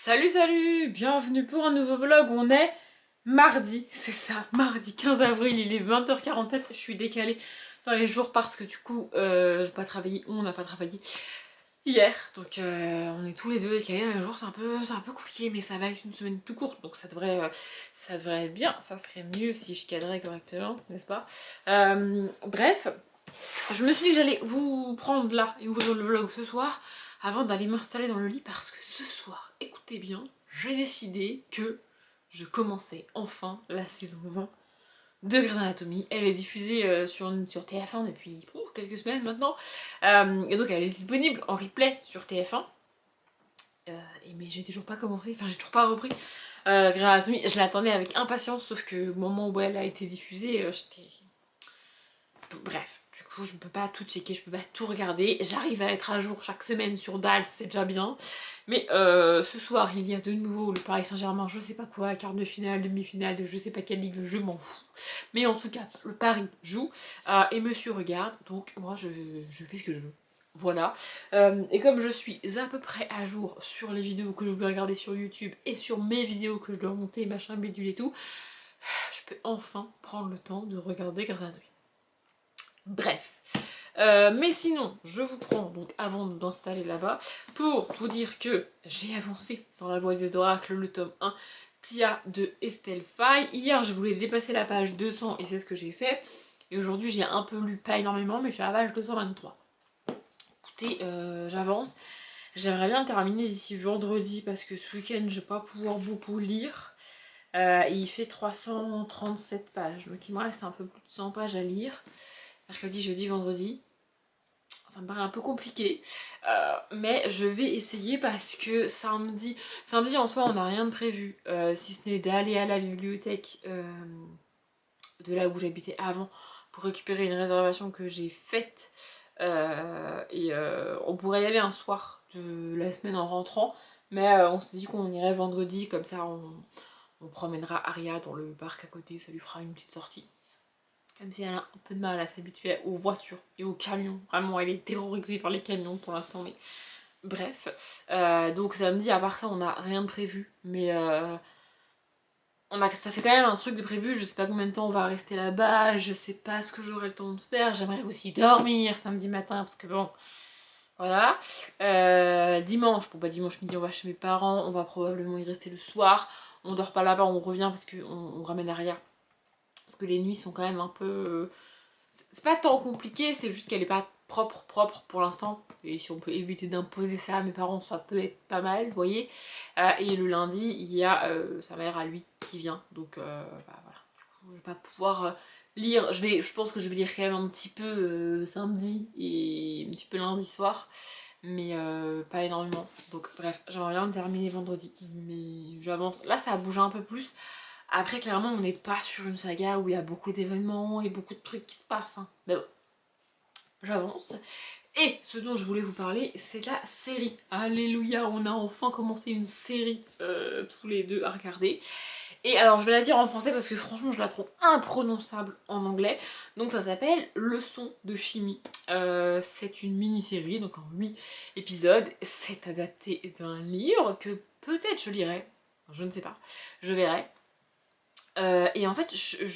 Salut, bienvenue pour un nouveau vlog. On est mardi, c'est ça, mardi 15 avril, il est 20h47. Je suis décalée dans les jours parce que du coup, j'ai pas travaillé, on n'a pas travaillé hier. Donc on est tous les deux décalés dans les jours, c'est un peu compliqué, mais ça va être une semaine plus courte. Donc ça devrait être bien, ça serait mieux si je cadrais correctement, n'est-ce pas? Bref, je me suis dit que j'allais vous prendre là et ouvrir le vlog ce soir avant d'aller m'installer dans le lit parce que ce soir, écoutez bien, j'ai décidé que je commençais enfin la saison 20 de Grey's Anatomy. Elle est diffusée sur TF1 depuis quelques semaines maintenant. Et donc elle est disponible en replay sur TF1. Mais j'ai toujours pas commencé, enfin j'ai toujours pas repris Grey's Anatomy. Je l'attendais avec impatience, sauf que au moment où elle a été diffusée, j'étais... Bref, du coup je ne peux pas tout checker, je peux pas tout regarder. J'arrive à être à jour chaque semaine sur Dals, c'est déjà bien. Mais ce soir il y a de nouveau le Paris Saint-Germain, je sais pas quoi, quart de finale, demi-finale de je sais pas quelle ligue, je m'en fous. Mais en tout cas, le Paris joue et monsieur regarde, donc moi je fais ce que je veux. Voilà. Et comme je suis à peu près à jour sur les vidéos que je dois regarder sur YouTube et sur mes vidéos que je dois monter, machin, bidule et tout, je peux enfin prendre le temps de regarder Grey's Anatomy. Bref, mais sinon, je vous prends donc avant d'installer là-bas pour vous dire que j'ai avancé dans la voie des oracles, le tome 1, Tia de Estelle Faye. Hier, je voulais dépasser la page 200 et c'est ce que j'ai fait. Et aujourd'hui, j'ai un peu lu, pas énormément, mais je suis à la page 223. Écoutez, j'avance. J'aimerais bien terminer d'ici vendredi parce que ce week-end, je vais pas pouvoir beaucoup lire. Il fait 337 pages, donc il me reste un peu plus de 100 pages à lire. Mercredi, jeudi, vendredi. Ça me paraît un peu compliqué. Mais je vais essayer parce que samedi en soi, on n'a rien de prévu. Si ce n'est d'aller à la bibliothèque de là où j'habitais avant pour récupérer une réservation que j'ai faite. On pourrait y aller un soir de la semaine en rentrant. Mais on s'est dit qu'on irait vendredi, comme ça on promènera Aria dans le parc à côté, ça lui fera une petite sortie. Même si elle a un peu de mal à s'habituer aux voitures et aux camions. Vraiment, elle est terrorisée par les camions pour l'instant, mais bref. Donc samedi, à part ça, on n'a rien de prévu. Mais ça fait quand même un truc de prévu. Je sais pas combien de temps on va rester là-bas. Je sais pas ce que j'aurai le temps de faire. J'aimerais aussi dormir samedi matin parce que bon... Voilà. Dimanche, bon bah dimanche midi, on va chez mes parents. On va probablement y rester le soir. On dort pas là-bas, on revient parce qu'on ramène Aria. Parce que les nuits sont quand même un peu... C'est pas tant compliqué, c'est juste qu'elle est pas propre pour l'instant. Et si on peut éviter d'imposer ça à mes parents, ça peut être pas mal, vous voyez. Et le lundi, il y a sa mère à lui qui vient. Donc voilà. Du coup, je vais pas pouvoir lire. Je pense que je vais lire quand même un petit peu samedi et un petit peu lundi soir. Mais pas énormément. Donc bref, j'aimerais bien terminer vendredi. Mais j'avance. Là, ça a bougé un peu plus. Après, clairement, on n'est pas sur une saga où il y a beaucoup d'événements et beaucoup de trucs qui se passent. Hein. Mais bon, j'avance. Et ce dont je voulais vous parler, c'est la série. Alléluia, on a enfin commencé une série tous les deux à regarder. Et alors, je vais la dire en français parce que franchement, je la trouve imprononçable en anglais. Donc ça s'appelle Leçon de chimie. C'est une mini-série, donc en 8 épisodes. C'est adapté d'un livre que peut-être je lirai. Je ne sais pas. Je verrai. Et en fait,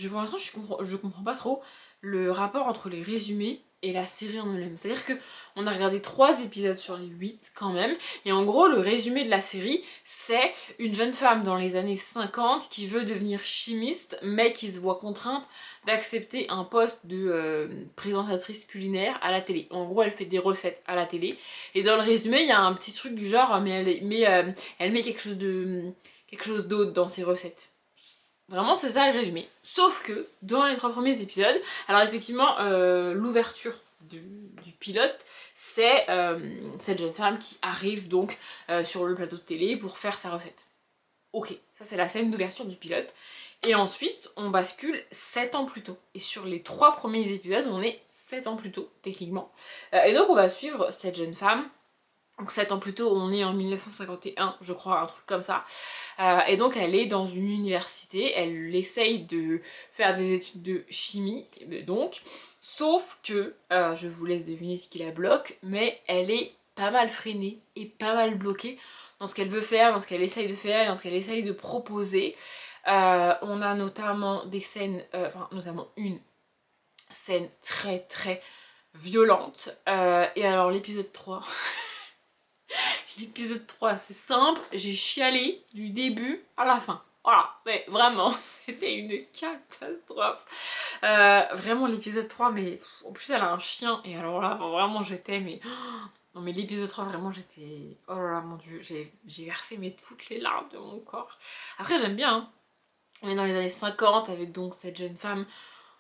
pour l'instant, je comprends pas trop le rapport entre les résumés et la série en elle-même. C'est-à-dire que on a regardé 3 épisodes sur les 8 quand même, et en gros, le résumé de la série, c'est une jeune femme dans les années 50 qui veut devenir chimiste, mais qui se voit contrainte d'accepter un poste de présentatrice culinaire à la télé. En gros, elle fait des recettes à la télé, et dans le résumé, il y a un petit truc du genre, mais elle met quelque chose d'autre dans ses recettes. Vraiment, c'est ça le résumé. Sauf que, dans les 3 premiers épisodes, alors effectivement, l'ouverture du pilote, c'est cette jeune femme qui arrive donc sur le plateau de télé pour faire sa recette. Ok, ça c'est la scène d'ouverture du pilote. Et ensuite, on bascule 7 ans plus tôt. Et sur les 3 premiers épisodes, on est 7 ans plus tôt, techniquement. Et donc, on va suivre cette jeune femme. Donc 7 ans plus tôt, on est en 1951, je crois, un truc comme ça. Et donc elle est dans une université, elle essaye de faire des études de chimie, donc, sauf que, je vous laisse deviner ce qui la bloque, mais elle est pas mal freinée et pas mal bloquée dans ce qu'elle veut faire, dans ce qu'elle essaye de faire, dans ce qu'elle essaye de proposer. On a notamment des scènes, enfin notamment une scène très très violente. Et alors l'épisode 3, l'épisode 3 c'est simple, j'ai chialé du début à la fin. Voilà, c'est vraiment, c'était une catastrophe. Vraiment l'épisode 3, mais en plus elle a un chien, et alors là, vraiment j'étais, mais... Non mais l'épisode 3, vraiment j'étais... Oh là là, mon dieu, j'ai versé toutes les larmes de mon corps. Après j'aime bien, hein. On est dans les années 50 avec donc cette jeune femme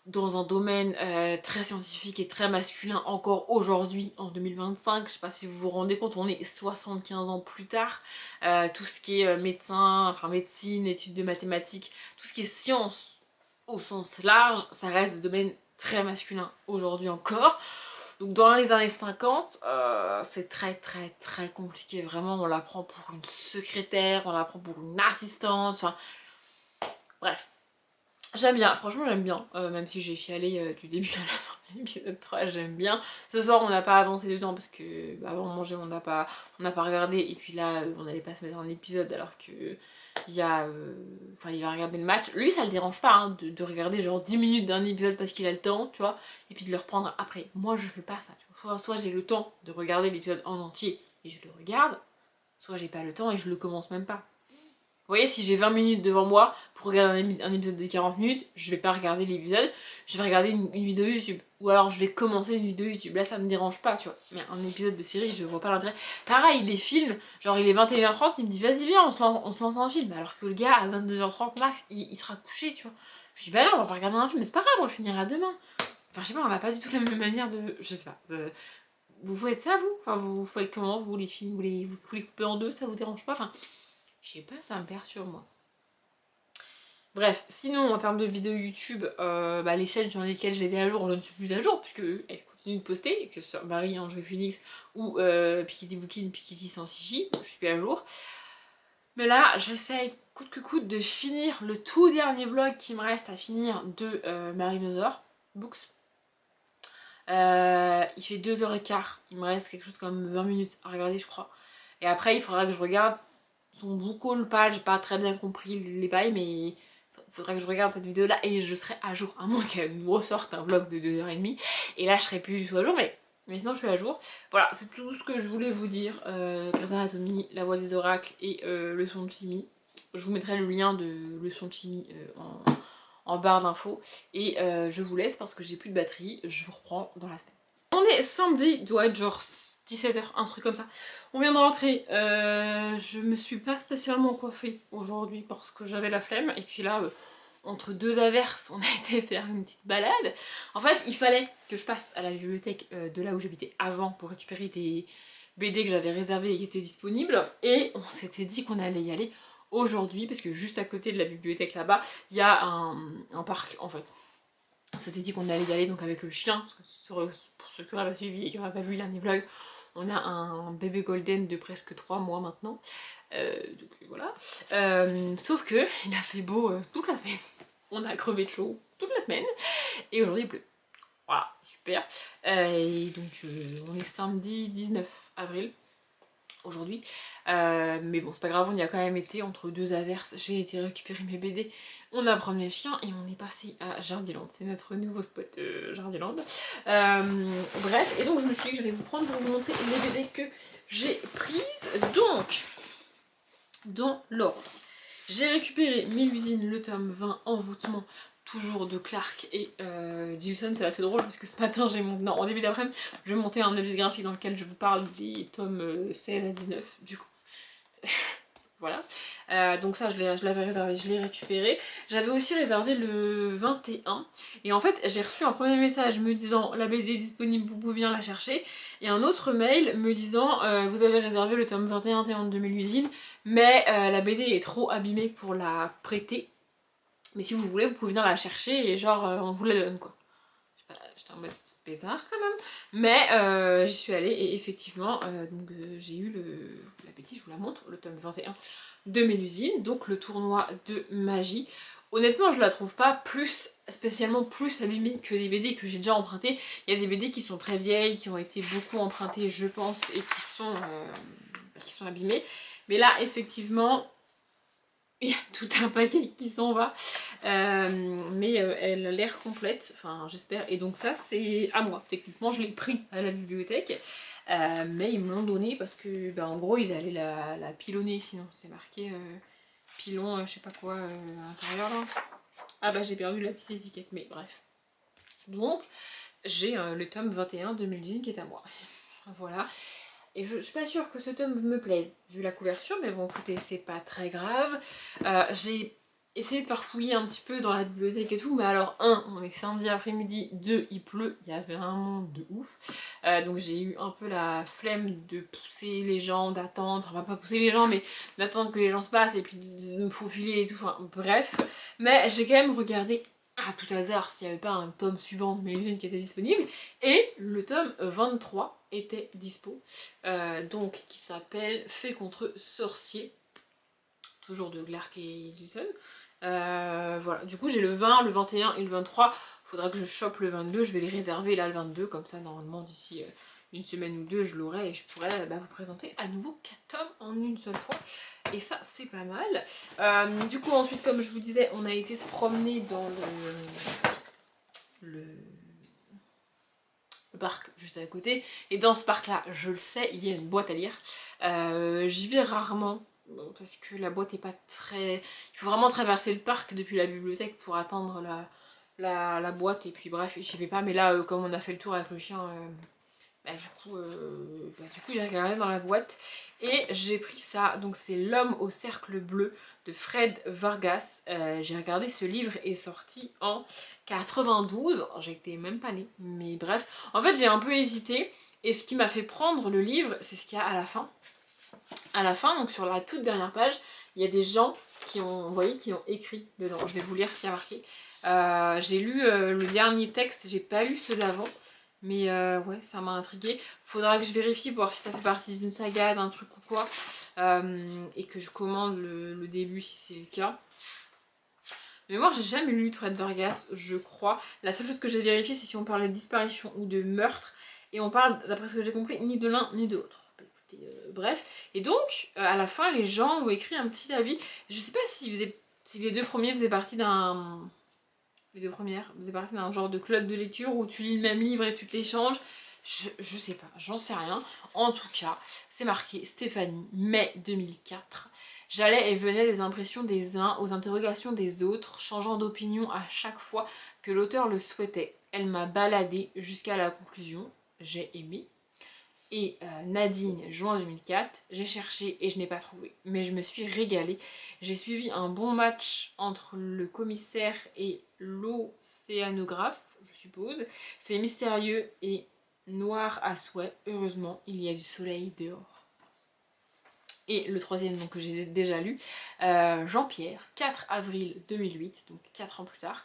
dans un domaine très scientifique et très masculin encore aujourd'hui en 2025. Je sais pas si vous vous rendez compte, on est 75 ans plus tard. Tout ce qui est médecine, études de mathématiques, tout ce qui est science au sens large, ça reste des domaines très masculins aujourd'hui encore. Donc dans les années 50, c'est très très très compliqué. Vraiment, on la prend pour une secrétaire, on la prend pour une assistante, enfin... Bref. J'aime bien, franchement j'aime bien, même si j'ai chialé du début à la fin de l'épisode 3, j'aime bien. Ce soir on n'a pas avancé dedans parce que avant de manger on n'a pas regardé, et puis là on n'allait pas se mettre dans l'épisode alors que il va regarder le match. Lui ça le dérange pas hein, de regarder genre 10 minutes d'un épisode parce qu'il a le temps, tu vois, et puis de le reprendre après. Moi je fais pas ça, tu vois. Soit j'ai le temps de regarder l'épisode en entier et je le regarde, soit j'ai pas le temps et je le commence même pas. Vous voyez, si j'ai 20 minutes devant moi pour regarder un épisode de 40 minutes, je vais pas regarder l'épisode, je vais regarder une vidéo YouTube. Ou alors je vais commencer une vidéo YouTube. Là, ça me dérange pas, tu vois. Mais un épisode de série, je vois pas l'intérêt. Pareil, les films, genre il est 21h30, il me dit vas-y viens, on se lance un film. Alors que le gars, à 22h30 max, il sera couché, tu vois. Je dis bah non, on va pas regarder un film, mais c'est pas grave, on le finira demain. Enfin, je sais pas, on a pas du tout la même manière de... Je sais pas. Vous faites ça, vous? Enfin, vous faites comment, vous, les films? Vous les coupez en deux, ça vous dérange pas? Enfin... Je sais pas, ça me perturbe moi. Bref, sinon en termes de vidéos YouTube, les chaînes sur lesquelles j'étais à jour, je ne suis plus à jour puisque elles continuent de poster, que ce soit Marie-Ange Phoenix ou Pikiti Bookin, Pikiti Sanshichi, je suis plus à jour. Mais là, j'essaye coûte que coûte de finir le tout dernier vlog qui me reste à finir de Marinosaur Books. Il fait 2h15, il me reste quelque chose comme 20 minutes à regarder je crois. Et après il faudra que je regarde son book haul, pas, j'ai pas très bien compris les bails, mais il faudra que je regarde cette vidéo là et je serai à jour, à moins qu'elle me ressorte un vlog de 2h30 et là je serai plus du tout à jour, mais sinon je suis à jour. Voilà, c'est tout ce que je voulais vous dire. Grey's Anatomy, La Voix des Oracles et Leçon de Chimie. Je vous mettrai le lien de Leçon de Chimie en barre d'infos et je vous laisse parce que j'ai plus de batterie, je vous reprends dans la semaine. On est samedi, doit être genre 17h, un truc comme ça. On vient de rentrer, je me suis pas spécialement coiffée aujourd'hui parce que j'avais la flemme. Et puis là, entre deux averses, on a été faire une petite balade. En fait, il fallait que je passe à la bibliothèque de là où j'habitais avant pour récupérer des BD que j'avais réservés et qui étaient disponibles. Et on s'était dit qu'on allait y aller aujourd'hui parce que juste à côté de la bibliothèque là-bas, il y a un parc en fait. On s'était dit qu'on allait y aller donc avec le chien, parce que pour ceux qui n'auraient pas suivi et qui n'auraient pas vu le dernier vlog, on a un bébé golden de presque 3 mois maintenant. Donc voilà. Sauf que il a fait beau toute la semaine. On a crevé de chaud toute la semaine. Et aujourd'hui il pleut. Voilà, super. Et donc on est samedi 19 avril. Aujourd'hui, mais bon c'est pas grave, on y a quand même été entre deux averses, j'ai été récupérer mes BD, on a promené le chien et on est passé à Jardiland, c'est notre nouveau spot Jardiland. Bref, et donc je me suis dit que j'allais vous prendre pour vous montrer les BD que j'ai prises. Donc, dans l'ordre, j'ai récupéré Mélusine, le tome 20, Envoûtement, toujours de Clark et Gilson. C'est assez drôle parce que ce matin, en début d'après-midi, je vais monter un objet graphique dans lequel je vous parle des tomes 16 à 19, du coup. Voilà. Donc ça, je l'avais réservé, je l'ai récupéré. J'avais aussi réservé le 21. Et en fait, j'ai reçu un premier message me disant la BD est disponible, vous pouvez bien la chercher. Et un autre mail me disant vous avez réservé le tome 21 de Mélusine, mais la BD est trop abîmée pour la prêter. Mais si vous voulez, vous pouvez venir la chercher et genre on vous la donne quoi. J'étais en mode c'est bizarre quand même. Mais j'y suis allée et effectivement j'ai eu la BD, je vous la montre, le tome 21 de Mélusine, donc le tournoi de magie. Honnêtement je la trouve pas spécialement plus abîmée que des BD que j'ai déjà empruntées. Il y a des BD qui sont très vieilles, qui ont été beaucoup empruntées je pense et qui sont abîmées. Mais là, effectivement, il y a tout un paquet qui s'en va. Mais elle a l'air complète, enfin j'espère. Et donc ça, c'est à moi. Techniquement, je l'ai pris à la bibliothèque. Mais ils me l'ont donné parce que, en gros, ils allaient la pilonner. Sinon, c'est marqué pilon, je sais pas quoi, à l'intérieur là. Ah bah j'ai perdu la petite étiquette, mais bref. Donc, j'ai le tome 21 de Meljin qui est à moi. Voilà. Et je suis pas sûre que ce tome me plaise, vu la couverture, mais bon, écoutez, c'est pas très grave. J'ai essayé de farfouiller un petit peu dans la bibliothèque et tout, mais alors, on est samedi après-midi, 2, il pleut, il y avait un monde de ouf. Donc j'ai eu un peu la flemme de pousser les gens, d'attendre, enfin pas pousser les gens, mais d'attendre que les gens se passent et puis de me faufiler et tout, enfin bref. Mais j'ai quand même regardé à tout hasard s'il n'y avait pas un tome suivant de Meljin qui était disponible, et le tome 23 était dispo, donc qui s'appelle Fée contre sorcier, toujours de Clark et Gilson. Voilà, du coup j'ai le 20, le 21 et le 23, faudra que je chope le 22, je vais les réserver là le 22, comme ça normalement d'ici une semaine ou deux je l'aurai et je pourrai vous présenter à nouveau 4 tomes en une seule fois, et ça c'est pas mal. Du coup ensuite, comme je vous disais, on a été se promener dans le parc juste à côté, et dans ce parc là, je le sais, il y a une boîte à lire. J'y vais rarement parce que la boîte est pas très... Il faut vraiment traverser le parc depuis la bibliothèque pour atteindre la boîte, et puis bref, j'y vais pas. Mais là, comme on a fait le tour avec le chien, du coup j'ai regardé dans la boîte et j'ai pris ça. Donc c'est L'homme au cercle bleu de Fred Vargas. J'ai regardé, ce livre est sorti en 92, j'étais même pas née, mais bref. En fait j'ai un peu hésité, et ce qui m'a fait prendre le livre, c'est ce qu'il y a à la fin. À la fin, donc sur la toute dernière page, il y a des gens qui ont, vous voyez, qui ont écrit dedans. Je vais vous lire ce qu'il y a marqué. J'ai lu le dernier texte, j'ai pas lu ceux d'avant. Mais ouais, ça m'a intriguée. Faudra que je vérifie, voir si ça fait partie d'une saga, d'un truc ou quoi. Et que je commande le début si c'est le cas. Mais moi, j'ai jamais lu de Fred Vargas, je crois. La seule chose que j'ai vérifiée, c'est si on parlait de disparition ou de meurtre. Et on parle, d'après ce que j'ai compris, ni de l'un ni de l'autre. Bref. Et donc, à la fin, les gens ont écrit un petit avis. Je sais pas si les deux premiers faisaient partie d'un... Les deux premières faisaient partie d'un genre de club de lecture où tu lis le même livre et tu te l'échanges. Je sais pas, j'en sais rien. En tout cas, c'est marqué Stéphanie, mai 2004. J'allais et venais des impressions des uns aux interrogations des autres, changeant d'opinion à chaque fois que l'auteur le souhaitait. Elle m'a baladée jusqu'à la conclusion. J'ai aimé. Et Nadine, juin 2004, j'ai cherché et je n'ai pas trouvé. Mais je me suis régalée. J'ai suivi un bon match entre le commissaire et l'océanographe, je suppose. C'est mystérieux et noir à souhait. Heureusement, il y a du soleil dehors. Et le troisième, donc, que j'ai déjà lu, Jean-Pierre, 4 avril 2008, donc 4 ans plus tard.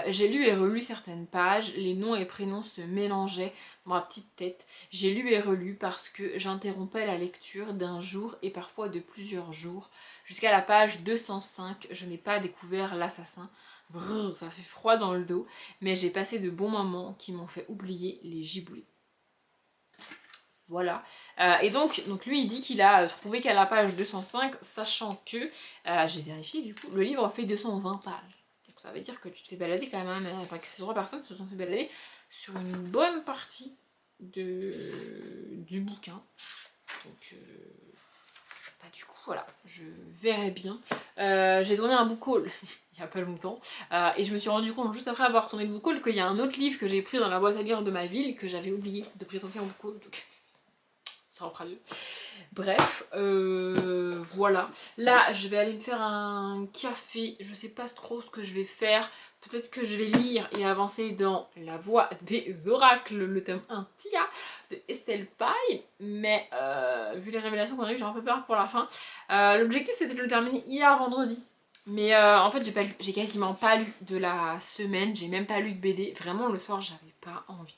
J'ai lu et relu certaines pages, les noms et prénoms se mélangeaient dans ma petite tête. J'ai lu et relu parce que j'interrompais la lecture d'un jour et parfois de plusieurs jours. Jusqu'à la page 205, je n'ai pas découvert l'assassin. Brrr, ça fait froid dans le dos, mais j'ai passé de bons moments qui m'ont fait oublier les giboulées. Voilà. Et donc lui il dit qu'il a trouvé qu'à la page 205, sachant que, j'ai vérifié du coup, le livre fait 220 pages. Donc ça veut dire que tu te fais balader quand même, enfin que ces 3 personnes se sont fait balader sur une bonne partie du bouquin. Donc du coup voilà, je verrai bien. J'ai tourné un book haul il y a pas longtemps, et je me suis rendu compte juste après avoir tourné le book haul qu'il y a un autre livre que j'ai pris dans la boîte à lire de ma ville que j'avais oublié de présenter en book haul. Donc ça en fera deux. Bref, voilà. Là, je vais aller me faire un café. Je sais pas trop ce que je vais faire. Peut-être que je vais lire et avancer dans La Voix des Oracles, le tome 1 Tia de Estelle Faye. Mais vu les révélations qu'on a eues, j'ai un peu peur pour la fin. L'objectif c'était de le terminer hier vendredi. Mais en fait, j'ai quasiment pas lu de la semaine. J'ai même pas lu de BD. Vraiment, le soir, j'avais pas envie.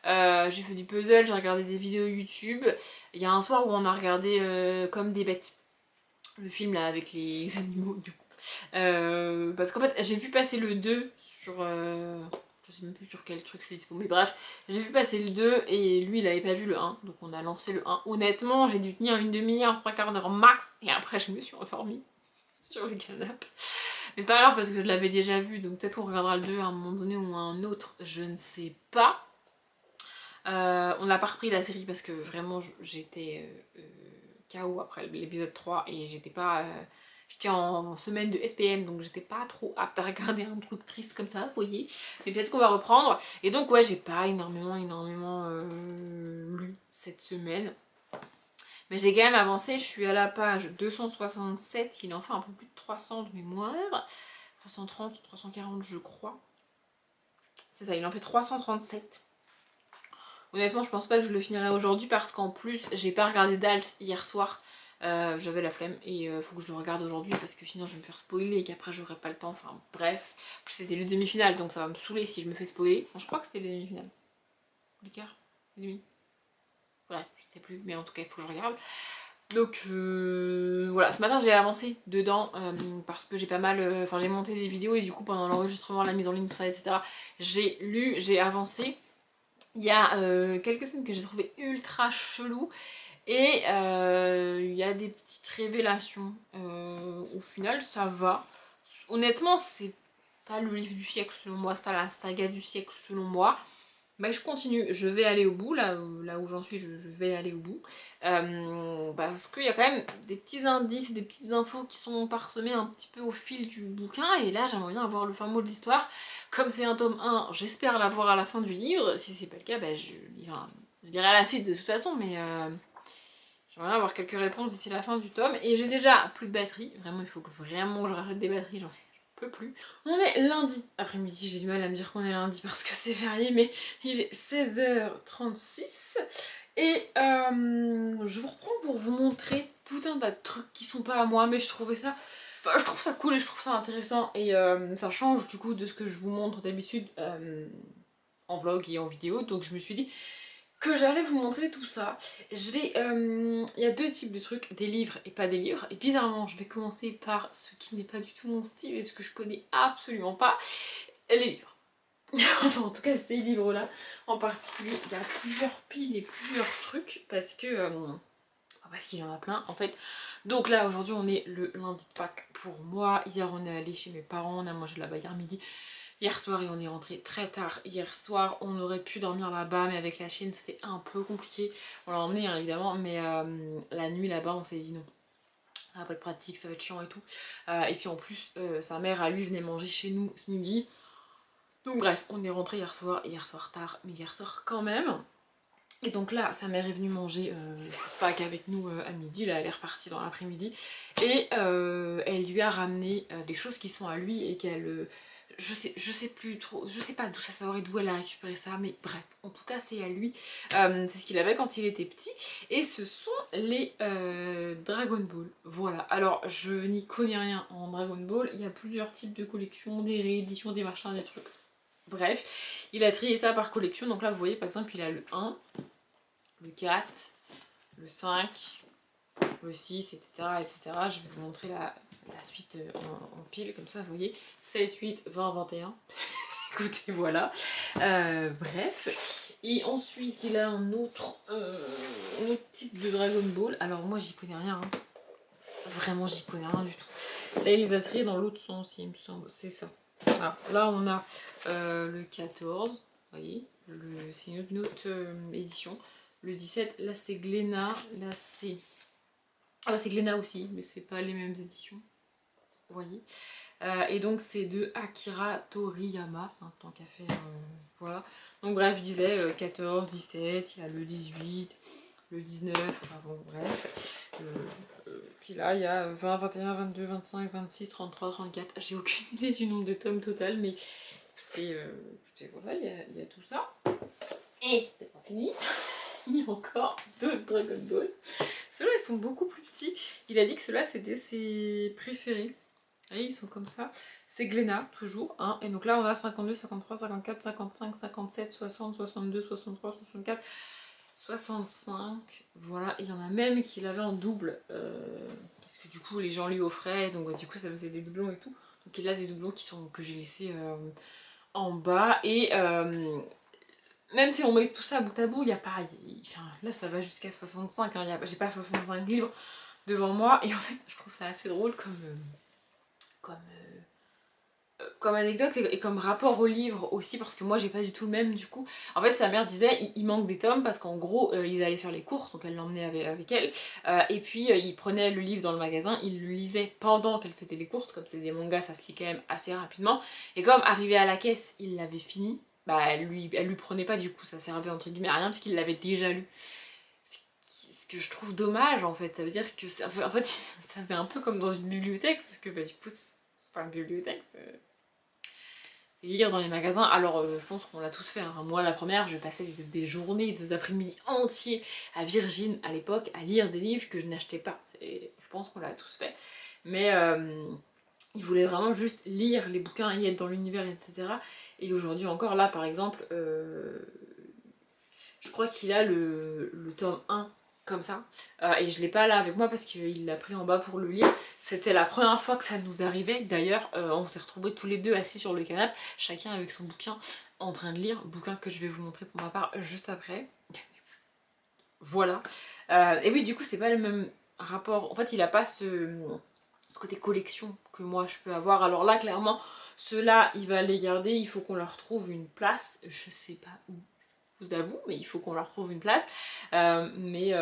J'ai fait du puzzle, j'ai regardé des vidéos YouTube. Il y a un soir où on a regardé Comme des bêtes, le film là avec les animaux du coup. Parce qu'en fait j'ai vu passer le 2 sur Je sais même plus sur quel truc c'est dispo. Mais bref, j'ai vu passer le 2 et lui il avait pas vu le 1. Donc on a lancé le 1. Honnêtement, j'ai dû tenir une demi-heure, 3/4 d'heure max. Et après je me suis endormie sur le canapé. Mais c'est pas grave parce que je l'avais déjà vu. Donc peut-être qu'on regardera le 2 à un moment donné ou à un autre. Je ne sais pas. On n'a pas repris la série parce que vraiment j'étais KO après l'épisode 3 et j'étais pas... j'étais en semaine de SPM donc j'étais pas trop apte à regarder un truc triste comme ça, vous voyez. Mais peut-être qu'on va reprendre. Et donc ouais, j'ai pas énormément lu cette semaine. Mais j'ai quand même avancé, je suis à la page 267, il en fait un peu plus de 300 de mémoire. 330, 340 je crois. C'est ça, il en fait 337. Honnêtement, je pense pas que je le finirai aujourd'hui parce qu'en plus, j'ai pas regardé Dals hier soir. J'avais la flemme et faut que je le regarde aujourd'hui parce que sinon je vais me faire spoiler et qu'après j'aurai pas le temps. Enfin bref. En plus, c'était le demi-finale donc ça va me saouler si je me fais spoiler. Enfin, je crois que c'était le demi-finale. Les quarts, les demi. Bref, je sais plus, mais en tout cas, il faut que je regarde. Donc voilà, ce matin j'ai avancé dedans parce que j'ai pas mal. Enfin, j'ai monté des vidéos et du coup, pendant l'enregistrement, la mise en ligne, tout ça, etc., j'ai lu, j'ai avancé. Il y a quelques scènes que j'ai trouvées ultra cheloues et il y a des petites révélations. Au final, ça va. Honnêtement, c'est pas le livre du siècle selon moi, c'est pas la saga du siècle selon moi. Mais je continue, je vais aller au bout, là où j'en suis, je vais aller au bout. Parce qu'il y a quand même des petits indices, des petites infos qui sont parsemées un petit peu au fil du bouquin. Et là, j'aimerais bien avoir le fin mot de l'histoire. Comme c'est un tome 1, j'espère l'avoir à la fin du livre. Si c'est pas le cas, bah, je lirai à la suite de toute façon, mais j'aimerais bien avoir quelques réponses d'ici la fin du tome. Et j'ai déjà plus de batterie. Vraiment, il faut que vraiment je rajoute des batteries, j'en peux plus. On est lundi après-midi, j'ai du mal à me dire qu'on est lundi parce que c'est férié, mais il est 16h36 et je vous reprends pour vous montrer tout un tas de trucs qui sont pas à moi, mais je trouvais ça... Enfin, je trouve ça cool et je trouve ça intéressant et ça change du coup de ce que je vous montre d'habitude en vlog et en vidéo, donc je me suis dit que j'allais vous montrer tout ça. Il y a deux types de trucs, des livres et pas des livres. Et bizarrement, je vais commencer par ce qui n'est pas du tout mon style et ce que je connais absolument pas, les livres. Enfin, en tout cas, ces livres-là en particulier, il y a plusieurs piles et plusieurs trucs parce que... parce qu'il y en a plein en fait. Donc là, aujourd'hui, on est le lundi de Pâques pour moi. Hier, on est allé chez mes parents, on a mangé de la bagarre midi. Hier soir et on est rentré très tard. Hier soir on aurait pu dormir là-bas mais avec la chienne c'était un peu compliqué. On l'a emmené hein, évidemment mais la nuit là-bas on s'est dit non. Ça va pas être pratique, ça va être chiant et tout. Et puis en plus sa mère à lui venait manger chez nous ce midi. Donc bref on est rentré hier soir tard mais hier soir quand même. Et donc là sa mère est venue manger Pâques avec nous à midi, là elle est repartie dans l'après-midi. Et elle lui a ramené des choses qui sont à lui et qu'elle... je sais plus trop, je sais pas d'où ça sort et d'où elle a récupéré ça, mais bref, en tout cas c'est à lui. C'est ce qu'il avait quand il était petit. Et ce sont les Dragon Ball. Voilà, alors je n'y connais rien en Dragon Ball. Il y a plusieurs types de collections, des rééditions, des machins, des trucs. Bref, il a trié ça par collection. Donc là vous voyez par exemple il a le 1, le 4, le 5, le 6, etc. etc. Je vais vous montrer la suite en pile, comme ça, vous voyez, 7, 8, 20, 21. Écoutez, voilà. Bref. Et ensuite, il a un autre type de Dragon Ball. Alors, moi, j'y connais rien. Hein. Vraiment, j'y connais rien du tout. Là, il les a triés dans l'autre sens, il me semble. C'est ça. Voilà. Là, on a le 14. Vous voyez, c'est une autre édition. Le 17, là, c'est Glénat. Là, c'est... Ah bah c'est Glénat aussi, mais c'est pas les mêmes éditions. Vous voyez. Et donc c'est de Akira Toriyama, hein, tant qu'à faire. Voilà. Donc bref, je disais 14, 17, il y a le 18, le 19, enfin bon, bref. Puis là, il y a 20, 21, 22, 25, 26, 33, 34. J'ai aucune idée du nombre de tomes total, mais écoutez, voilà, il y a tout ça. Et c'est pas fini. Il y a encore d'autres Dragon Ball. Ceux-là, ils sont beaucoup plus petits. Il a dit que ceux-là, c'était ses préférés. Vous voyez, ils sont comme ça. C'est Glénat, toujours. Hein. Et donc là, on a 52, 53, 54, 55, 57, 60, 62, 63, 64, 65. Voilà. Il y en a même qui l'avaient en double. Parce que du coup, les gens lui offraient. Donc du coup, ça faisait des doublons et tout. Donc il a des doublons que j'ai laissés en bas. Et même si on met tout ça bout à bout, il y a pareil. Enfin, là, ça va jusqu'à 65. Hein, j'ai pas 65 livres devant moi. Et en fait, je trouve ça assez drôle comme, comme anecdote et comme rapport au livre aussi, parce que moi j'ai pas du tout le même du coup. En fait sa mère disait il manque des tomes parce qu'en gros ils allaient faire les courses, donc elle l'emmenait avec elle, et puis ils prenaient le livre dans le magasin, ils le lisaient pendant qu'elle faisait les courses, comme c'est des mangas ça se lit quand même assez rapidement, et comme arrivé à la caisse il l'avait fini, bah elle lui prenait pas du coup, ça servait entre guillemets à rien parce qu'il l'avait déjà lu. Ce que je trouve dommage en fait, ça veut dire que en fait ça faisait un peu comme dans une bibliothèque, sauf que bah du coup c'est pas une bibliothèque, lire dans les magasins. Alors je pense qu'on l'a tous fait, hein. Moi la première je passais des journées, des après-midi entiers à Virgin à l'époque à lire des livres que je n'achetais pas, je pense qu'on l'a tous fait, mais il voulait vraiment juste lire les bouquins et être dans l'univers, etc. Et aujourd'hui encore, là par exemple je crois qu'il a le tome 1 comme ça, et je l'ai pas là avec moi parce qu'il l'a pris en bas pour le lire. C'était la première fois que ça nous arrivait, d'ailleurs on s'est retrouvés tous les deux assis sur le canapé, chacun avec son bouquin en train de lire, bouquin que je vais vous montrer pour ma part juste après. Voilà. Et oui, du coup c'est pas le même rapport, en fait il a pas ce côté collection que moi je peux avoir. Alors là clairement ceux-là il va les garder, il faut qu'on leur trouve une place, je sais pas où, vous avoue, mais il faut qu'on leur trouve une place. Mais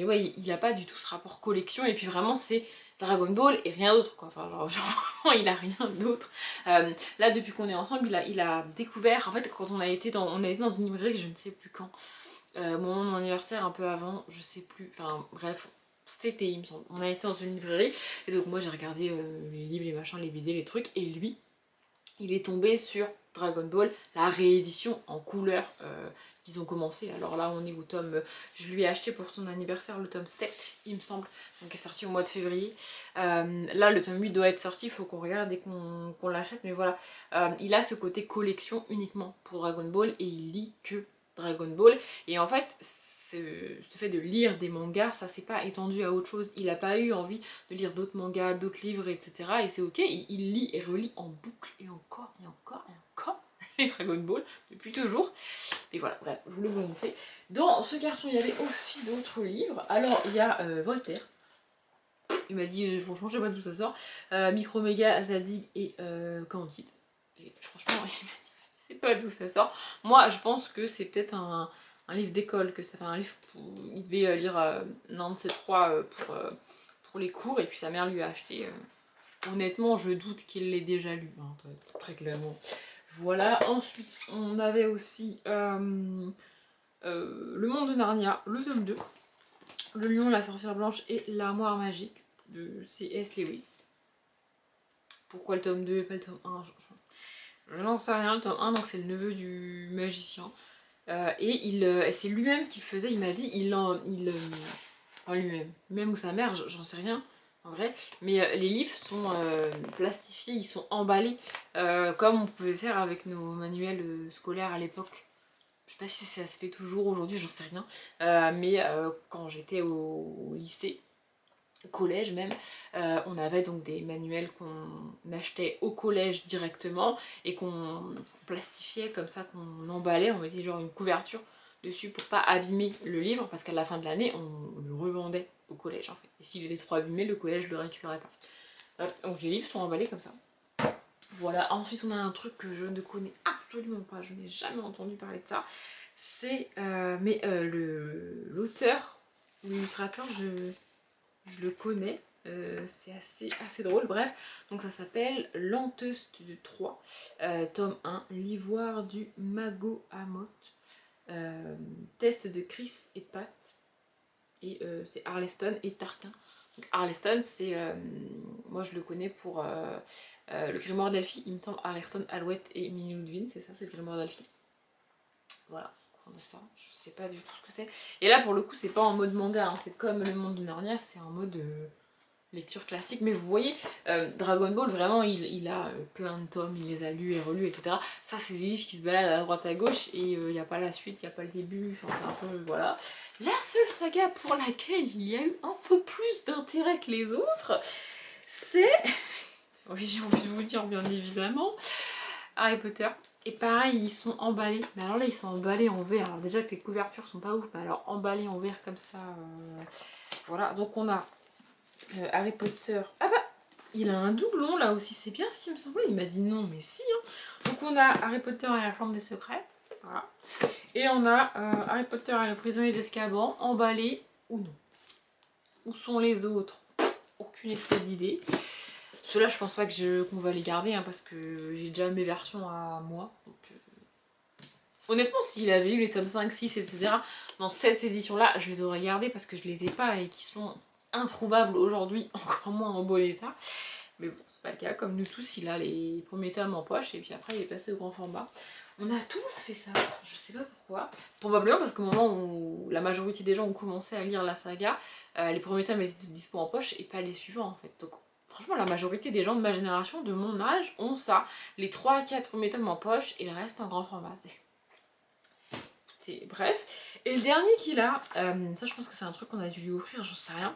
ouais, il a pas du tout ce rapport collection, et puis vraiment c'est Dragon Ball et rien d'autre quoi. Enfin genre il a rien d'autre. Là depuis qu'on est ensemble, il a découvert, en fait quand on a été dans une librairie, je ne sais plus quand, au moment de mon anniversaire, un peu avant, je sais plus, enfin bref, c'était il me semble, on a été dans une librairie, et donc moi j'ai regardé les livres, les machins, les BD, les trucs, et lui, il est tombé sur Dragon Ball, la réédition en couleur qu'ils ont commencé. Alors là on est au tome, je lui ai acheté pour son anniversaire le tome 7 il me semble, donc qui est sorti au mois de février. Là le tome 8 doit être sorti, il faut qu'on regarde et qu'on l'achète, mais voilà. Il a ce côté collection uniquement pour Dragon Ball et il lit que Dragon Ball, et en fait ce fait de lire des mangas, ça s'est pas étendu à autre chose, il a pas eu envie de lire d'autres mangas, d'autres livres, etc. Et c'est ok, il lit et relit en boucle et encore et encore et encore les Dragon Ball depuis toujours. Et voilà, bref, je voulais vous montrer. Dans ce carton il y avait aussi d'autres livres. Alors il y a Voltaire, il m'a dit franchement je sais pas d'où ça sort, Microméga, Zadig et Candide. Et franchement il m'a dit c'est pas d'où ça sort. Moi je pense que c'est peut-être un livre d'école, que ça fait un livre il devait lire l'un de ces trois pour les cours, et puis sa mère lui a acheté. Honnêtement je doute qu'il l'ait déjà lu, hein, très clairement. Voilà, ensuite on avait aussi Le Monde de Narnia, le tome 2, Le Lion, la Sorcière Blanche et l'Armoire Magique de C.S. Lewis. Pourquoi le tome 2 et pas le tome 1 je n'en sais rien. Le tome 1 donc c'est le neveu du magicien, et c'est lui-même qui faisait, il m'a dit, enfin lui-même, même ou sa mère, j'en sais rien en vrai, mais les livres sont plastifiés, ils sont emballés comme on pouvait faire avec nos manuels scolaires à l'époque. Je sais pas si ça se fait toujours aujourd'hui, j'en sais rien, mais quand j'étais au lycée, collège même, on avait donc des manuels qu'on achetait au collège directement et qu'on plastifiait comme ça, qu'on emballait, on mettait genre une couverture dessus pour pas abîmer le livre, parce qu'à la fin de l'année on le revendait au collège en fait, et s'il était trop abîmé le collège le récupérait pas. Donc les livres sont emballés comme ça. Voilà, ensuite on a un truc que je ne connais absolument pas, je n'ai jamais entendu parler de ça, c'est l'auteur, l'illustrateur, je le connais, c'est assez drôle, bref. Donc ça s'appelle L'Enteust de Troie, tome 1, L'ivoire du Mago Amot, test de Chris et Pat, et c'est Arleston et Tarquin. Donc Arleston, c'est, moi je le connais pour le Grimoire d'Elphie, il me semble, Arleston, Alouette et Minnie Ludwig, c'est ça, c'est le Grimoire d'Elphie. Voilà. Ça, je sais pas du tout ce que c'est. Et là pour le coup c'est pas en mode manga, hein, c'est comme Le Monde de Narnia, c'est en mode lecture classique, mais vous voyez, Dragon Ball vraiment il a plein de tomes, il les a lus et relus, etc. Ça c'est des livres qui se baladent à droite à gauche, et il n'y a pas la suite, il n'y a pas le début, enfin c'est un peu, voilà. La seule saga pour laquelle il y a eu un peu plus d'intérêt que les autres, c'est, oui j'ai envie de vous dire bien évidemment, Harry Potter. Et pareil, ils sont emballés. Mais alors là, ils sont emballés en verre. Alors déjà que les couvertures sont pas ouf, mais alors emballés en verre comme ça. Voilà, donc on a Harry Potter. Ah bah, il a un doublon là aussi, c'est bien ce qu'il me semblait. Il m'a dit non, mais si. Hein. Donc on a Harry Potter et la Chambre des Secrets. Voilà. Et on a Harry Potter et le prisonnier d'Azkaban, emballé ou non. Où sont les autres? Aucune espèce d'idée. Ceux-là, je pense pas qu'on va les garder hein, parce que j'ai déjà mes versions à moi. Donc, honnêtement, s'il avait eu les tomes 5, 6, etc. dans cette édition-là, je les aurais gardés parce que je les ai pas et qui sont introuvables aujourd'hui, encore moins en bon état. Mais bon, c'est pas le cas. Comme nous tous, il a les premiers tomes en poche et puis après, il est passé au grand format. On a tous fait ça, je sais pas pourquoi. Probablement parce qu'au moment où la majorité des gens ont commencé à lire la saga, les premiers tomes étaient dispo en poche et pas les suivants en fait. Donc franchement, la majorité des gens de ma génération, de mon âge, ont ça. Les 3-4 premiers tomes en poche et le reste en grand format. Bref. Et le dernier qu'il a, ça je pense que c'est un truc qu'on a dû lui offrir, j'en sais rien.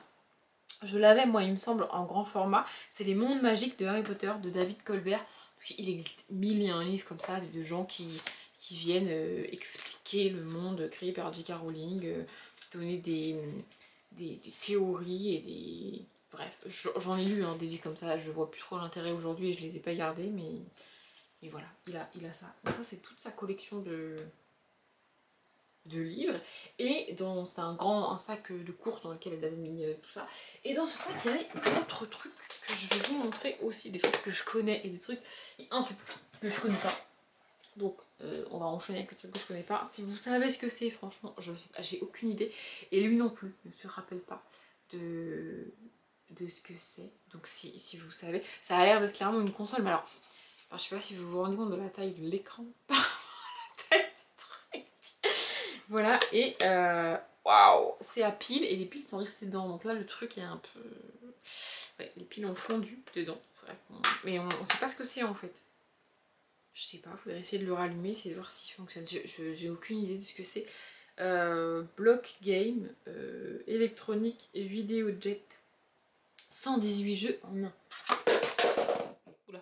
Je l'avais, moi, il me semble, en grand format. C'est Les Mondes Magiques de Harry Potter de David Colbert. Il existe 1001 livres comme ça de gens qui viennent expliquer le monde créé par J.K. Rowling, donner des théories et des... Bref, j'en ai lu hein, des livres comme ça, je vois plus trop l'intérêt aujourd'hui et je les ai pas gardés, mais voilà, il a ça. Donc ça, c'est toute sa collection de livres et c'est un sac de course dans lequel elle avait mis tout ça, et dans ce sac il y avait d'autres trucs que je vais vous montrer aussi, des trucs que je connais et des trucs un truc que je connais pas, donc on va enchaîner avec les trucs que je connais pas. Si vous savez ce que c'est, franchement je sais pas, j'ai aucune idée et lui non plus ne se rappelle pas de ce que c'est, donc si vous savez, ça a l'air d'être clairement une console, mais alors je sais pas si vous vous rendez compte de la taille de l'écran par rapport à la taille du truc. Voilà, et waouh, c'est à piles et les piles sont restées dedans. Donc là, le truc est un peu... Ouais, les piles ont fondu dedans. Mais on sait pas ce que c'est en fait. Je sais pas, il faudrait essayer de le rallumer, essayer de voir s'il fonctionne. J'ai aucune idée de ce que c'est. Block Game, électronique et vidéo jet. 118 jeux en un. Oula.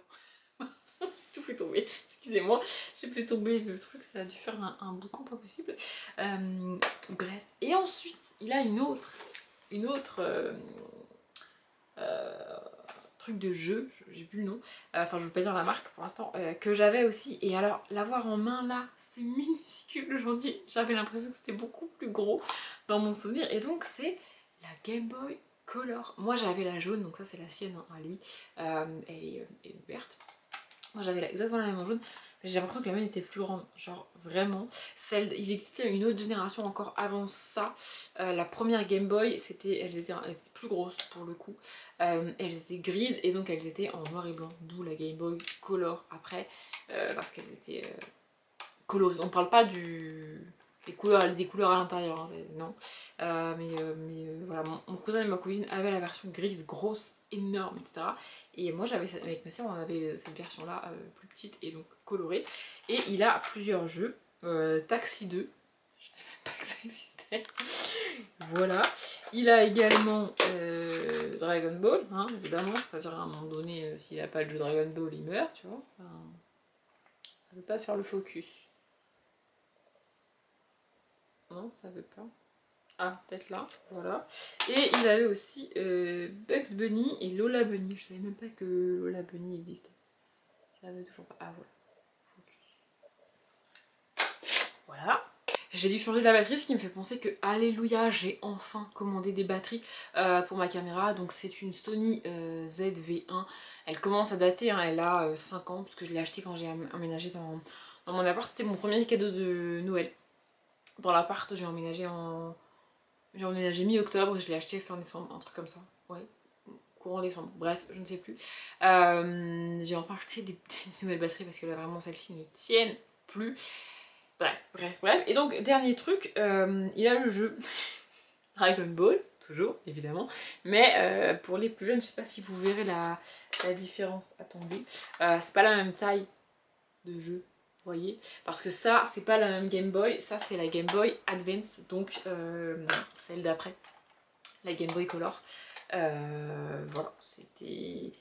Tout fait tomber, excusez-moi, j'ai fait tomber le truc, ça a dû faire un boucan pas possible. Bref, et ensuite il a une autre truc de jeu, j'ai plus le nom, enfin je veux pas dire la marque pour l'instant, que j'avais aussi, et alors l'avoir en main là, c'est minuscule aujourd'hui, j'avais l'impression que c'était beaucoup plus gros dans mon souvenir, et donc c'est la Game Boy Color. Moi j'avais la jaune, donc ça c'est la sienne hein, à lui, elle est verte. Moi j'avais exactement la même en jaune, mais j'ai l'impression que la mienne était plus grande, genre vraiment. Il existait une autre génération encore avant ça. La première Game Boy, elles étaient plus grosses pour le coup. Elles étaient grises et donc elles étaient en noir et blanc, d'où la Game Boy Color après, parce qu'elles étaient colorées. On parle pas des couleurs à l'intérieur, hein, non. Voilà, mon cousin et ma cousine avaient la version grise, grosse, énorme, etc. Et moi j'avais avec ma soeur, on avait cette version là plus petite et donc colorée. Et il a plusieurs jeux, Taxi 2, je savais même pas que ça existait. Voilà. Il a également Dragon Ball, hein, évidemment, c'est-à-dire à un moment donné, s'il n'a pas le jeu Dragon Ball, il meurt, tu vois. Enfin, ça veut pas faire le focus. Non, ça veut pas. Ah, peut-être là, voilà. Et il avait aussi Bugs Bunny et Lola Bunny. Je savais même pas que Lola Bunny existait. Ça veut toujours pas. Ah voilà. Focus. Voilà. J'ai dû changer la batterie, ce qui me fait penser que, alléluia, j'ai enfin commandé des batteries pour ma caméra. Donc c'est une Sony ZV-1. Elle commence à dater, hein, elle a 5 ans, parce que je l'ai achetée quand j'ai emménagé dans mon appart. C'était mon premier cadeau de Noël. Dans l'appart, j'ai emménagé mi-octobre et je l'ai acheté fin décembre, un truc comme ça. Ouais, courant décembre, bref, je ne sais plus. J'ai enfin acheté des nouvelles batteries parce que là vraiment celles-ci ne tiennent plus. Bref. Et donc, dernier truc, il a le jeu Dragon Ball, toujours, évidemment. Mais pour les plus jeunes, je sais pas si vous verrez la différence. Attendez. C'est pas la même taille de jeu, vous voyez. Parce que ça, c'est pas la même Game Boy. Ça, c'est la Game Boy Advance, donc celle d'après. La Game Boy Color. Voilà, c'était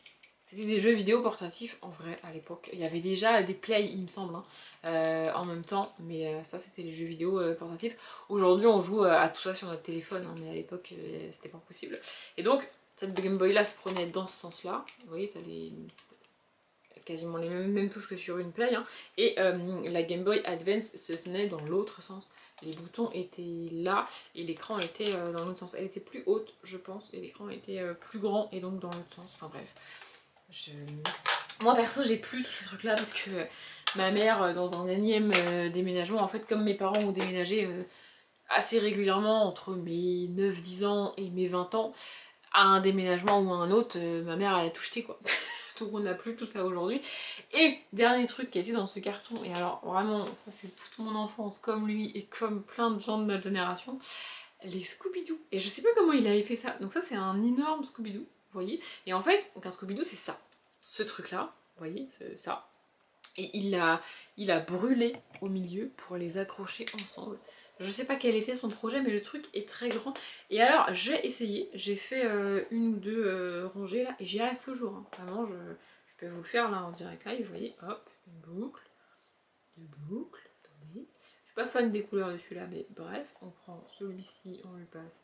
C'était des jeux vidéo portatifs en vrai à l'époque. Il y avait déjà des plays il me semble en même temps, mais ça c'était les jeux vidéo portatifs. Aujourd'hui on joue à tout ça sur notre téléphone, hein, mais à l'époque c'était pas possible. Et donc cette Game Boy là se prenait dans ce sens là. Vous voyez, t'as quasiment les mêmes touches que sur une play, hein. Et la Game Boy Advance se tenait dans l'autre sens. Les boutons étaient là et l'écran était dans l'autre sens. Elle était plus haute je pense et l'écran était plus grand et donc dans l'autre sens. Enfin bref. Moi perso j'ai plus tous ces trucs là parce que ma mère dans un énième déménagement, en fait comme mes parents ont déménagé assez régulièrement entre mes 9-10 ans et mes 20 ans, à un déménagement ou à un autre, ma mère elle a tout jeté quoi. Donc on n'a plus tout ça aujourd'hui. Et dernier truc qui était dans ce carton, et alors vraiment ça c'est toute mon enfance comme lui et comme plein de gens de notre génération, les Scooby-Doo. Et je sais pas comment il avait fait ça. Donc ça c'est un énorme Scooby-Doo, vous voyez. Et en fait, donc un Scooby-Doo c'est ça, ce truc là, vous voyez, ça. Et il a brûlé au milieu pour les accrocher ensemble. Je sais pas quel était son projet, mais le truc est très grand. Et alors j'ai essayé, j'ai fait une ou deux rangées là, et j'y arrive toujours, hein. Vraiment je peux vous le faire là en direct live, vous voyez, hop, une boucle, deux boucles, attendez. Je suis pas fan des couleurs de celui-là, mais bref, on prend celui-ci, on le passe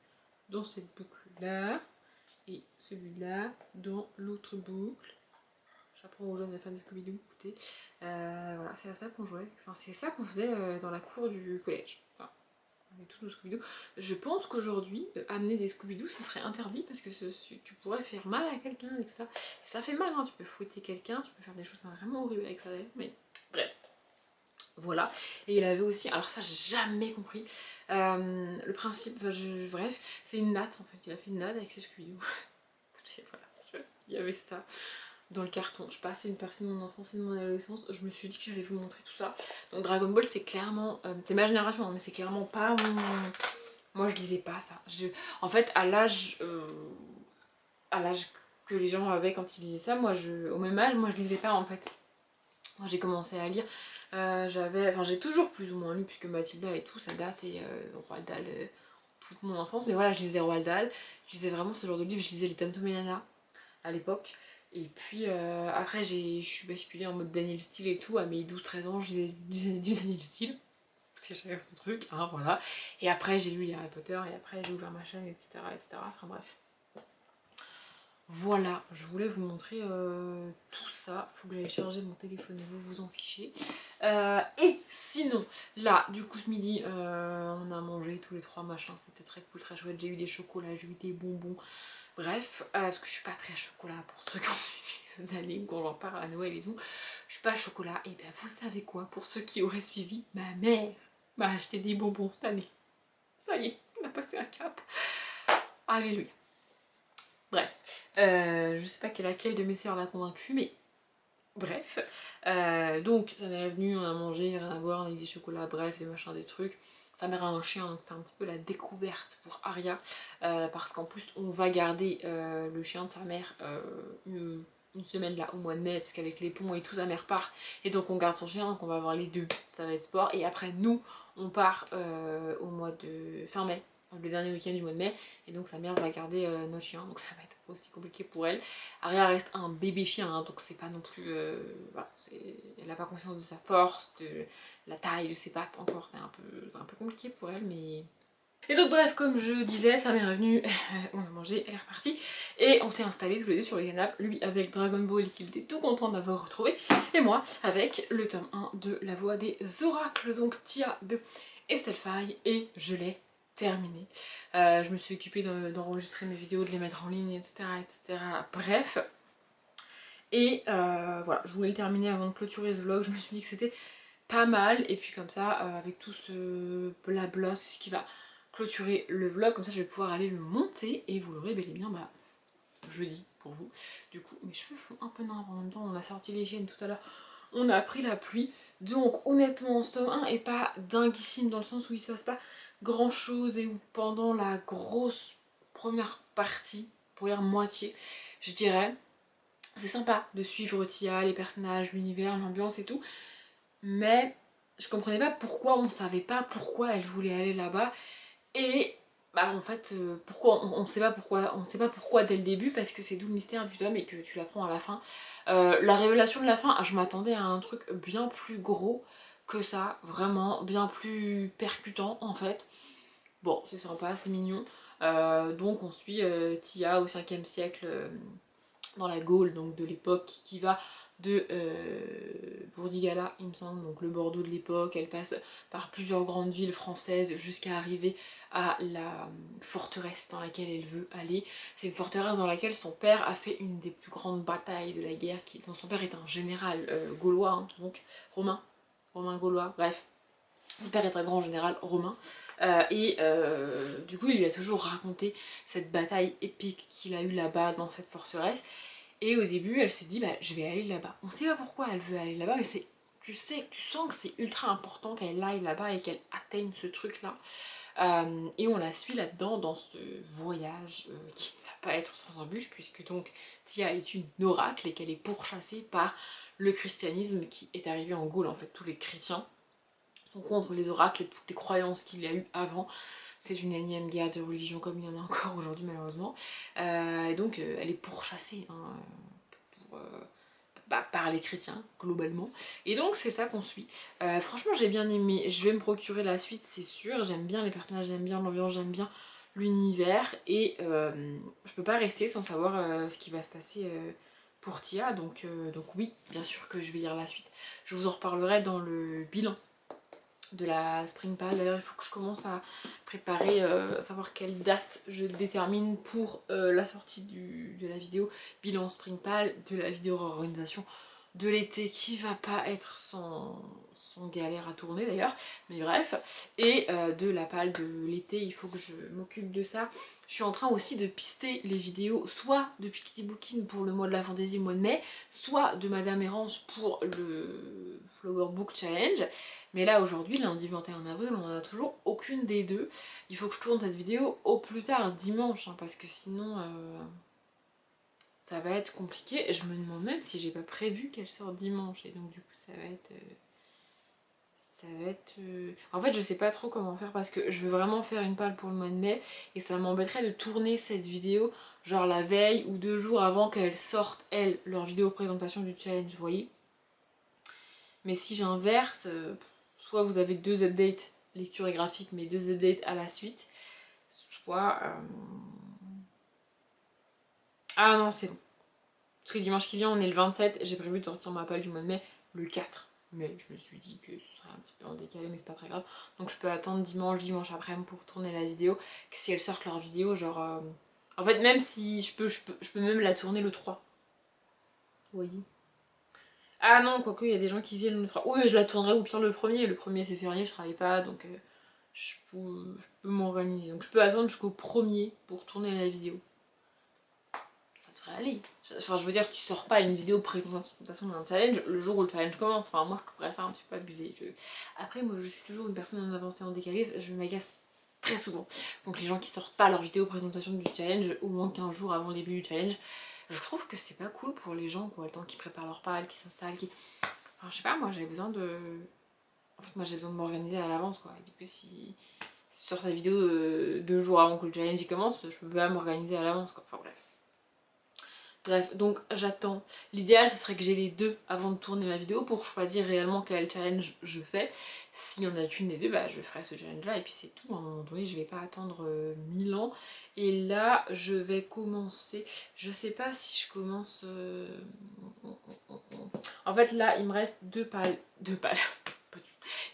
dans cette boucle là, et celui-là dans l'autre boucle. J'apprends aux jeunes à faire des Scooby-Doo, écoutez. Voilà, c'est à ça qu'on jouait, enfin c'est ça qu'on faisait dans la cour du collège. Voilà. On avait tous nos Scooby-Doo. Je pense qu'aujourd'hui, amener des Scooby-Doo, ce serait interdit parce que tu pourrais faire mal à quelqu'un avec ça. Et ça fait mal, hein, tu peux fouetter quelqu'un, tu peux faire des choses vraiment horribles avec ça d'ailleurs, mais bref. Voilà, et il avait aussi, alors ça j'ai jamais compris, le principe, enfin bref, c'est une natte en fait, il a fait une natte avec ses Scooby-Doo. Voilà, il y avait ça dans le carton. Je passais une partie de mon enfance et de mon adolescence, je me suis dit que j'allais vous montrer tout ça. Donc Dragon Ball c'est clairement, c'est ma génération, hein, mais c'est clairement pas mon... Moi je lisais pas ça. En fait à l'âge que les gens avaient quand ils lisaient ça, au même âge, moi je lisais pas en fait. Moi j'ai commencé à lire, j'ai toujours plus ou moins lu puisque Mathilda et tout ça date, et Roald Dahl toute mon enfance, mais voilà je lisais Roald Dahl, je lisais vraiment ce genre de livre, je lisais les Tom Tom et Nana à l'époque, et puis après je suis basculée en mode Daniel Steele et tout, à mes 12-13 ans je lisais du Daniel Steele, parce que chacun son truc, hein, voilà, et après j'ai lu les Harry Potter, et après j'ai ouvert ma chaîne, etc., etc., enfin bref. Voilà, je voulais vous montrer tout ça. Faut que j'aille charger mon téléphone et vous en fichez. Et sinon, là, du coup ce midi, on a mangé tous les trois, machin. C'était très cool, très chouette. J'ai eu des chocolats, j'ai eu des bonbons. Bref, parce que je suis pas très chocolat pour ceux qui ont suivi les années, quand j'en parle à Noël et tout. Je suis pas chocolat. Et bien vous savez quoi, pour ceux qui auraient suivi, ma mère m'a acheté des bonbons cette année. Ça y est, on a passé un cap. Alléluia. Bref, je sais pas laquelle de mes sœurs l'a convaincue, mais bref. Donc, sa mère est venue, on a mangé, rien à voir, on a eu des chocolats, bref, des machins, des trucs. Sa mère a un chien, donc c'est un petit peu la découverte pour Aria, parce qu'en plus, on va garder le chien de sa mère une semaine là, au mois de mai, parce qu'avec les ponts et tout, sa mère part, et donc on garde son chien, donc on va avoir les deux, ça va être sport. Et après, nous, on part au mois de fin mai, le dernier week-end du mois de mai, et donc sa mère va garder notre chien, donc ça va être aussi compliqué pour elle. Aria reste un bébé chien, hein, donc c'est pas non plus... voilà, elle n'a pas conscience de sa force, de la taille de ses pattes encore, c'est un peu compliqué pour elle, mais... Et donc bref, comme je disais, sa mère est venue, on a mangé, elle est repartie, et on s'est installés tous les deux sur le canapé, lui avec Dragon Ball qu'il était tout content d'avoir retrouvé, et moi avec le tome 1 de La Voix des Oracles, donc Tia de Estelle Faye, et je l'ai terminé. Je me suis occupée d'enregistrer mes vidéos, de les mettre en ligne, etc. etc. Bref. Et voilà, je voulais le terminer avant de clôturer ce vlog. Je me suis dit que c'était pas mal. Et puis comme ça, avec tout ce blabla, c'est ce qui va clôturer le vlog. Comme ça, je vais pouvoir aller le monter. Et vous l'aurez bel et bien jeudi pour vous. Du coup, mes cheveux font un peu nimbre en même temps. On a sorti les chaînes tout à l'heure. On a pris la pluie. Donc honnêtement, ce tome 1 est pas dinguissime dans le sens où il se passe pas grand chose, et où pendant la grosse première partie, première moitié, je dirais, c'est sympa de suivre Tia, les personnages, l'univers, l'ambiance et tout, mais je comprenais pas pourquoi, on savait pas pourquoi elle voulait aller là-bas, et bah en fait, pourquoi on sait pas pourquoi, on sait pas pourquoi dès le début, parce que c'est d'où le mystère du tome et que tu l'apprends à la fin. La révélation de la fin, je m'attendais à un truc bien plus gros que ça, vraiment bien plus percutant en fait. Bon, c'est sympa, c'est mignon. Donc on suit Tia au 5e siècle dans la Gaule, donc de l'époque, qui va de Bourdigala, il me semble, donc le Bordeaux de l'époque. Elle passe par plusieurs grandes villes françaises jusqu'à arriver à la forteresse dans laquelle elle veut aller. C'est une forteresse dans laquelle son père a fait une des plus grandes batailles de la guerre. Donc son père est un général gaulois, hein, donc romain gaulois, bref. Son père est un grand général romain. Du coup, il lui a toujours raconté cette bataille épique qu'il a eue là-bas dans cette forteresse. Et au début, elle se dit, bah, je vais aller là-bas. On sait pas pourquoi elle veut aller là-bas, mais tu sens que c'est ultra important qu'elle aille là-bas et qu'elle atteigne ce truc-là. Et on la suit là-dedans, dans ce voyage qui ne va pas être sans embûche, puisque donc Tia est une oracle et qu'elle est pourchassée par le christianisme qui est arrivé en Gaule. En fait, tous les chrétiens sont contre les oracles et toutes les croyances qu'il y a eu avant. C'est une énième guerre de religion comme il y en a encore aujourd'hui malheureusement. Et donc elle est pourchassée hein, par les chrétiens globalement. Et donc c'est ça qu'on suit. Franchement j'ai bien aimé, je vais me procurer la suite c'est sûr. J'aime bien les personnages, j'aime bien l'ambiance, j'aime bien l'univers. Et je peux pas rester sans savoir ce qui va se passer pour Tia. Donc oui, bien sûr que je vais lire la suite. Je vous en reparlerai dans le bilan de la Springpal. D'ailleurs il faut que je commence à préparer, à savoir quelle date je détermine pour la sortie de la vidéo bilan Springpal, de la vidéo réorganisation de l'été qui va pas être sans galère à tourner d'ailleurs, mais bref, et de la palle de l'été, il faut que je m'occupe de ça. Je suis en train aussi de pister les vidéos soit de Piketty Bookin pour le mois de la fantaisie, le mois de mai, soit de Madame Errange pour le Flower Book Challenge. Mais là aujourd'hui, lundi 21 avril, on n'en a toujours aucune des deux. Il faut que je tourne cette vidéo au plus tard dimanche, hein, parce que sinon ça va être compliqué. Je me demande même si j'ai pas prévu qu'elle sorte dimanche. Et donc du coup ça va être... En fait je sais pas trop comment faire parce que je veux vraiment faire une palle pour le mois de mai. Et ça m'embêterait de tourner cette vidéo genre la veille ou 2 jours avant qu'elles sortent, elles, leur vidéo présentation du challenge, vous voyez. Mais si j'inverse, soit vous avez 2 updates lecture et graphique, mais 2 updates à la suite, soit... Ah non, c'est bon. Parce que dimanche qui vient, on est le 27, j'ai prévu de sortir ma palle du mois de mai le 4. Mais je me suis dit que ce serait un petit peu en décalé, mais c'est pas très grave. Donc je peux attendre dimanche après-midi pour tourner la vidéo. Que si elles sortent leur vidéo, genre... En fait, même si je peux même la tourner le 3. Vous voyez. Ah non, quoique, il y a des gens qui viennent le 3. Oui, mais je la tournerai au pire le premier. Le premier c'est férié, je travaille pas, donc je peux m'organiser. Donc je peux attendre jusqu'au premier pour tourner la vidéo. Ça devrait aller. Enfin, je veux dire, tu sors pas une vidéo présentation d'un challenge le jour où le challenge commence. Enfin, moi, je trouverais ça un petit peu abusé. Après, moi, je suis toujours une personne en avance et en décalé. Je m'agace très souvent. Donc, les gens qui sortent pas leur vidéo présentation du challenge au moins 15 jours avant le début du challenge, je trouve que c'est pas cool pour les gens, quoi. Le temps qu'ils préparent leur palle, qu'ils s'installent, Enfin, je sais pas, moi, j'ai besoin de... En fait, moi, j'ai besoin de m'organiser à l'avance, quoi. Et du coup, si tu sors ta vidéo 2 jours avant que le challenge y commence, je peux pas m'organiser à l'avance, quoi. Enfin, bref. Bref, donc j'attends. L'idéal ce serait que j'ai les deux avant de tourner ma vidéo pour choisir réellement quel challenge je fais. S'il n'y en a qu'une des deux, bah je ferai ce challenge là et puis c'est tout. À un moment donné, je vais pas attendre 1000 ans. Et là, je vais commencer. Je sais pas si je commence. En fait, là, il me reste 2 pales. 2 pales.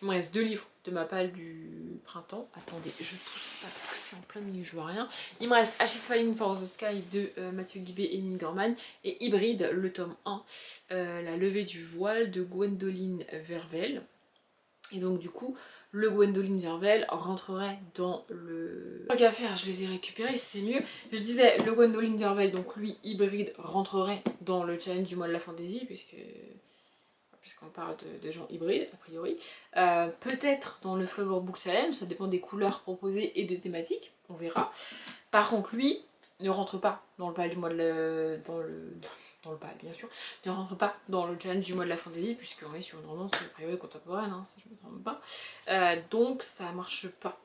Il me reste 2 livres de ma palle du printemps. Attendez, je pousse ça parce que c'est en plein milieu, je vois rien. Il me reste Ashes Falling for the Sky de Mathieu Guibé et Lynn Gorman. Et Hybride, le tome 1, La levée du voile de Gwendoline Vervel. Et donc du coup, le Gwendoline Vervel rentrerait dans le... Tant qu'à faire, je les ai récupérés, c'est mieux. Je disais, le Gwendoline Vervel, donc lui, Hybride, rentrerait dans le challenge du mois de la fantaisie, puisqu'on parle de gens hybrides, a priori. Peut-être dans le Flower Book Challenge, ça dépend des couleurs proposées et des thématiques, on verra. Par contre, lui ne rentre pas dans le pal du mois de dans le pal, bien sûr, ne rentre pas dans le challenge du mois de la fantaisie, puisqu'on est sur une romance a priori contemporaine, hein, si je ne me trompe pas. Donc ça marche pas.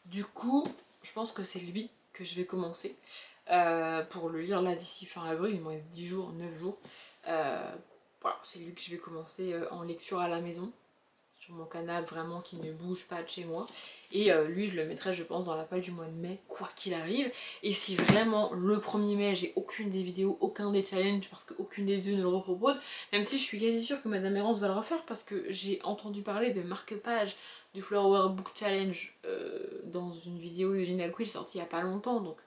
Du coup, je pense que c'est lui que je vais commencer pour le lire là d'ici fin avril, il me reste 10 jours, 9 jours. Voilà, c'est lui que je vais commencer en lecture à la maison, sur mon canapé vraiment qui ne bouge pas de chez moi. Et lui, je le mettrai, je pense, dans la page du mois de mai, quoi qu'il arrive. Et si vraiment le 1er mai, j'ai aucune des vidéos, aucun des challenges, parce qu'aucune des deux ne le repropose, même si je suis quasi sûre que Madame Errance va le refaire, parce que j'ai entendu parler de marque-page du Flower Book Challenge dans une vidéo de Lina Quill sortie il n'y a pas longtemps, donc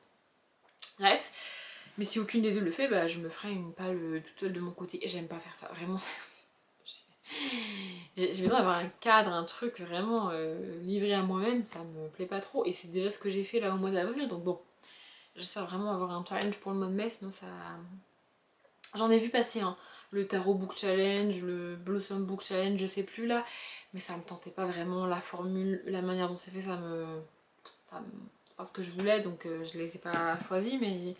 bref. Mais si aucune des deux le fait, bah, je me ferai une palle toute seule de mon côté. Et j'aime pas faire ça, vraiment. J'ai besoin d'avoir un cadre, un truc vraiment livré à moi-même, ça me plaît pas trop. Et c'est déjà ce que j'ai fait là au mois d'avril, donc bon. J'espère vraiment avoir un challenge pour le mois de mai, sinon ça... J'en ai vu passer, hein. Le Tarot Book Challenge, le Blossom Book Challenge, je sais plus là. Mais ça me tentait pas vraiment, la formule, la manière dont c'est fait, c'est pas ce que je voulais, donc je les ai pas choisis, mais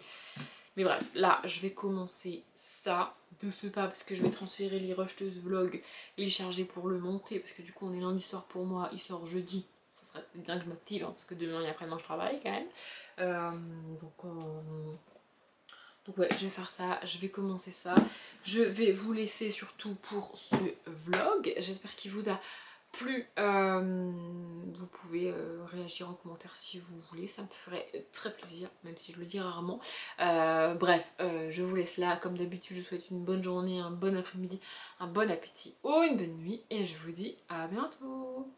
bref, là je vais commencer ça de ce pas parce que je vais transférer les rusheuses vlog et les charger pour le monter parce que du coup on est lundi soir pour moi, il sort jeudi. Ça serait peut-être bien que je m'active hein, parce que demain et après-demain je travaille quand même. Donc ouais, je vais faire ça, je vais commencer ça. Je vais vous laisser surtout pour ce vlog. J'espère qu'il vous a plu. Vous pouvez réagir en commentaire si vous voulez, ça me ferait très plaisir, même si je le dis rarement. Bref, je vous laisse là. Comme d'habitude, je vous souhaite une bonne journée, un bon après-midi, un bon appétit ou une bonne nuit. Et je vous dis à bientôt.